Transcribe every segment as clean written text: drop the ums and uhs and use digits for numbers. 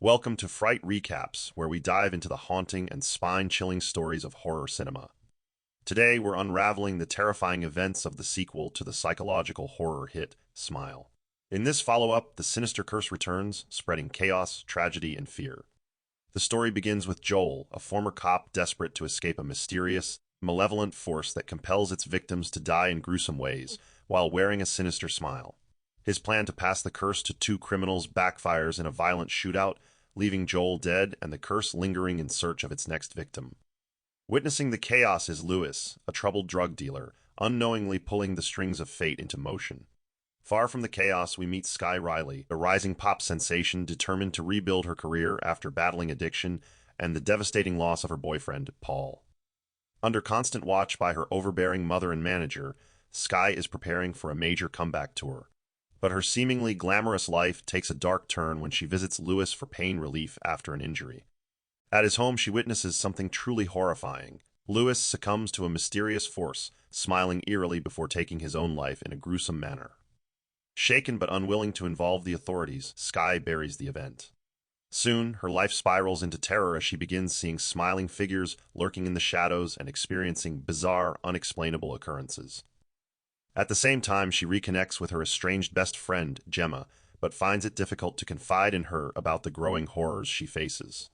Welcome to Fright Recaps, where we dive into the haunting and spine-chilling stories of horror cinema. Today, we're unraveling the terrifying events of the sequel to the psychological horror hit, Smile. In this follow-up, the sinister curse returns, spreading chaos, tragedy, and fear. The story begins with Joel, a former cop desperate to escape a mysterious, malevolent force that compels its victims to die in gruesome ways, while wearing a sinister smile. His plan to pass the curse to two criminals backfires in a violent shootout, leaving Joel dead and the curse lingering in search of its next victim. Witnessing the chaos is Lewis, a troubled drug dealer, unknowingly pulling the strings of fate into motion. Far from the chaos, we meet Sky Riley, a rising pop sensation determined to rebuild her career after battling addiction and the devastating loss of her boyfriend, Paul. Under constant watch by her overbearing mother and manager, Sky is preparing for a major comeback tour. But her seemingly glamorous life takes a dark turn when she visits Lewis for pain relief after an injury. At his home, she witnesses something truly horrifying. Lewis succumbs to a mysterious force, smiling eerily before taking his own life in a gruesome manner. Shaken but unwilling to involve the authorities, Sky buries the event. Soon, her life spirals into terror as she begins seeing smiling figures lurking in the shadows and experiencing bizarre, unexplainable occurrences. At the same time, she reconnects with her estranged best friend, Gemma, but finds it difficult to confide in her about the growing horrors she faces.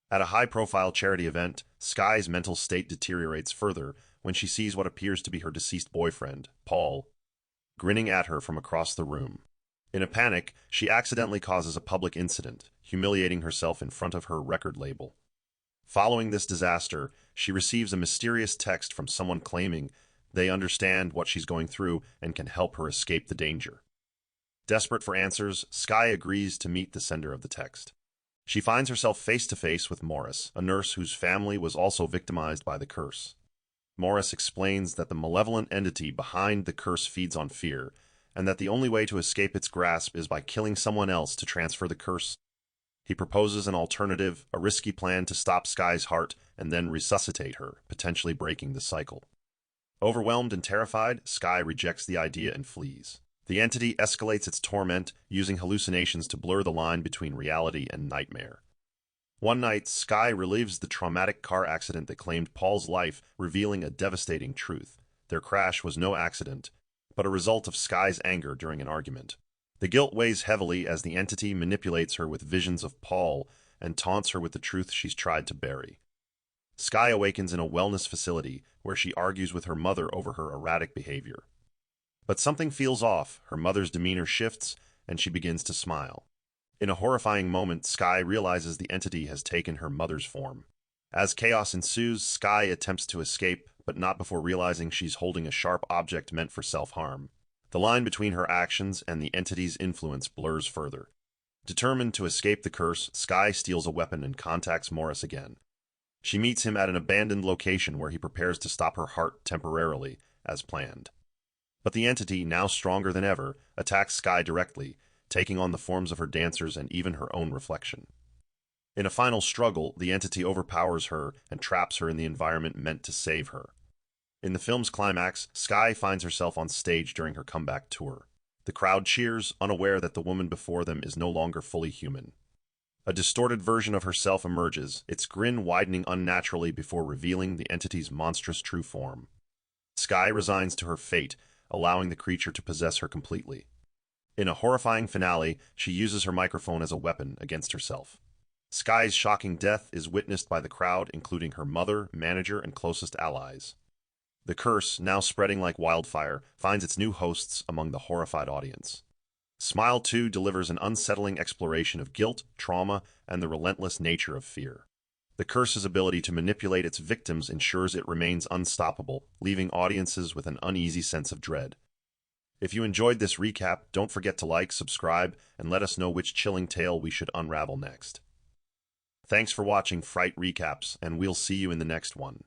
At a high-profile charity event, Sky's mental state deteriorates further when she sees what appears to be her deceased boyfriend, Paul, grinning at her from across the room. In a panic, she accidentally causes a public incident, humiliating herself in front of her record label. Following this disaster, she receives a mysterious text from someone claiming they understand what she's going through and can help her escape the danger. Desperate for answers, Sky agrees to meet the sender of the text. She finds herself face-to-face with Morris, a nurse whose family was also victimized by the curse. Morris explains that the malevolent entity behind the curse feeds on fear, and that the only way to escape its grasp is by killing someone else to transfer the curse. He proposes an alternative, a risky plan to stop Sky's heart and then resuscitate her, potentially breaking the cycle. Overwhelmed and terrified, Sky rejects the idea and flees. The entity escalates its torment, using hallucinations to blur the line between reality and nightmare. One night, Sky relives the traumatic car accident that claimed Paul's life, revealing a devastating truth. Their crash was no accident, but a result of Sky's anger during an argument. The guilt weighs heavily as the entity manipulates her with visions of Paul and taunts her with the truth she's tried to bury. Sky awakens in a wellness facility where she argues with her mother over her erratic behavior. But something feels off, her mother's demeanor shifts, and she begins to smile. In a horrifying moment, Sky realizes the entity has taken her mother's form. As chaos ensues, Sky attempts to escape, but not before realizing she's holding a sharp object meant for self-harm. The line between her actions and the entity's influence blurs further. Determined to escape the curse, Sky steals a weapon and contacts Morris again. She meets him at an abandoned location where he prepares to stop her heart temporarily, as planned. But the entity, now stronger than ever, attacks Sky directly, taking on the forms of her dancers and even her own reflection. In a final struggle, the entity overpowers her and traps her in the environment meant to save her. In the film's climax, Sky finds herself on stage during her comeback tour. The crowd cheers, unaware that the woman before them is no longer fully human. A distorted version of herself emerges, its grin widening unnaturally before revealing the entity's monstrous true form. Sky resigns to her fate, allowing the creature to possess her completely. In a horrifying finale, she uses her microphone as a weapon against herself. Sky's shocking death is witnessed by the crowd, including her mother, manager, and closest allies. The curse, now spreading like wildfire, finds its new hosts among the horrified audience. Smile 2 delivers an unsettling exploration of guilt, trauma, and the relentless nature of fear. The curse's ability to manipulate its victims ensures it remains unstoppable, leaving audiences with an uneasy sense of dread. If you enjoyed this recap, don't forget to like, subscribe, and let us know which chilling tale we should unravel next. Thanks for watching Fright Recaps, and we'll see you in the next one.